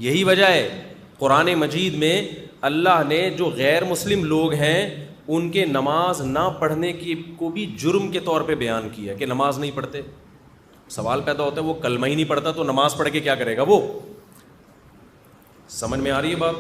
یہی وجہ ہے قرآن مجید میں اللہ نے جو غیر مسلم لوگ ہیں ان کے نماز نہ پڑھنے کی کو بھی جرم کے طور پہ بیان کیا کہ نماز نہیں پڑھتے. سوال پیدا ہوتا ہے وہ کلمہ ہی نہیں پڑھتا تو نماز پڑھ کے کیا کرے گا وہ؟ سمجھ میں آ رہی ہے بات؟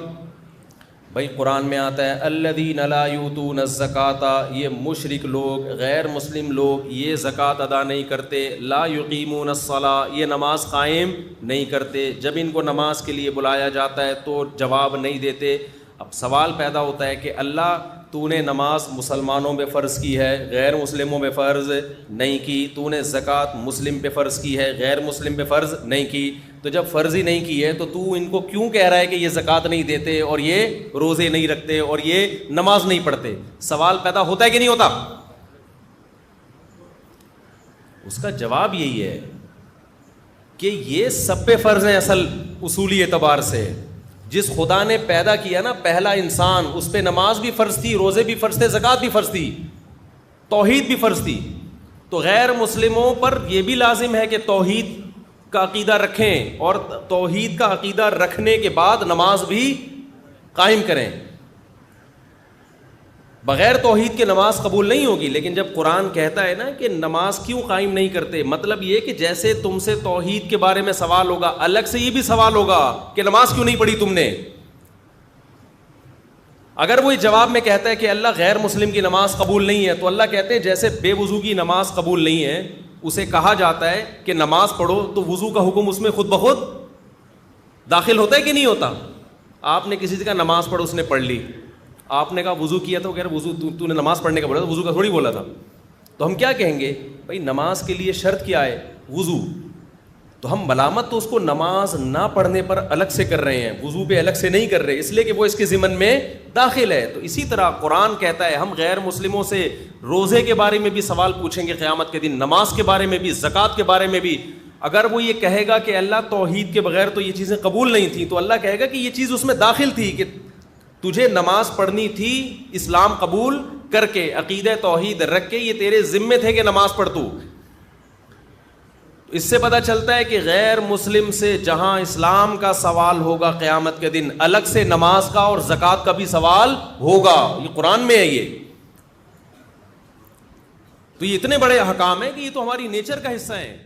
بھائی قرآن میں آتا ہے الذین لا یؤتون الزکاۃ، یہ مشرک لوگ، غیر مسلم لوگ یہ زکوٰۃ ادا نہیں کرتے. لا یقیمون الصلاۃ، یہ نماز قائم نہیں کرتے. جب ان کو نماز کے لیے بلایا جاتا ہے تو جواب نہیں دیتے. اب سوال پیدا ہوتا ہے کہ اللہ تو نے نماز مسلمانوں پہ فرض کی ہے، غیر مسلموں پہ فرض نہیں کی. تو نے زکوٰۃ مسلم پہ فرض کی ہے، غیر مسلم پہ فرض نہیں کی. تو جب فرض ہی نہیں کی ہے تو ان کو کیوں کہہ رہا ہے کہ یہ زکوٰۃ نہیں دیتے اور یہ روزے نہیں رکھتے اور یہ نماز نہیں پڑھتے؟ سوال پیدا ہوتا ہے کہ نہیں ہوتا؟ اس کا جواب یہی ہے کہ یہ سب پہ فرض ہیں. اصل اصولی اعتبار سے جس خدا نے پیدا کیا نا پہلا انسان، اس پہ نماز بھی فرض تھی، روزے بھی فرض تھے، زکوٰۃ بھی فرض تھی، توحید بھی فرض تھی. تو غیر مسلموں پر یہ بھی لازم ہے کہ توحید کا عقیدہ رکھیں اور توحید کا عقیدہ رکھنے کے بعد نماز بھی قائم کریں. بغیر توحید کے نماز قبول نہیں ہوگی. لیکن جب قرآن کہتا ہے نا کہ نماز کیوں قائم نہیں کرتے، مطلب یہ کہ جیسے تم سے توحید کے بارے میں سوال ہوگا، الگ سے یہ بھی سوال ہوگا کہ نماز کیوں نہیں پڑھی تم نے. اگر وہ جواب میں کہتا ہے کہ اللہ غیر مسلم کی نماز قبول نہیں ہے، تو اللہ کہتے ہیں جیسے بے وضو کی نماز قبول نہیں ہے، اسے کہا جاتا ہے کہ نماز پڑھو، تو وضو کا حکم اس میں خود بخود داخل ہوتا ہے کہ نہیں ہوتا؟ آپ نے کسی سے کہا نماز پڑھو، اس نے پڑھ لی. آپ نے کہا وضو کیا تھا، وہ کہہ رہا وضو تو نے نماز پڑھنے کا بولا تھا، وضو کا تھوڑی بولا تھا. تو ہم کیا کہیں گے؟ بھائی نماز کے لیے شرط کیا ہے؟ وضو. تو ہم ملامت تو اس کو نماز نہ پڑھنے پر الگ سے کر رہے ہیں، وضو پہ الگ سے نہیں کر رہے، اس لیے کہ وہ اس کے ضمن میں داخل ہے. تو اسی طرح قرآن کہتا ہے ہم غیر مسلموں سے روزے کے بارے میں بھی سوال پوچھیں گے قیامت کے دن، نماز کے بارے میں بھی، زکوٰۃ کے بارے میں بھی. اگر وہ یہ کہے گا کہ اللہ توحید کے بغیر تو یہ چیزیں قبول نہیں تھیں، تو اللہ کہے گا کہ یہ چیز اس میں داخل تھی کہ تجھے نماز پڑھنی تھی اسلام قبول کر کے، عقیدہ توحید رکھ کے، یہ تیرے ذمے تھے کہ نماز پڑھ تو. اس سے پتہ چلتا ہے کہ غیر مسلم سے جہاں اسلام کا سوال ہوگا قیامت کے دن، الگ سے نماز کا اور زکوٰۃ کا بھی سوال ہوگا. یہ قرآن میں ہے. یہ تو یہ اتنے بڑے احکام ہیں کہ یہ تو ہماری نیچر کا حصہ ہیں.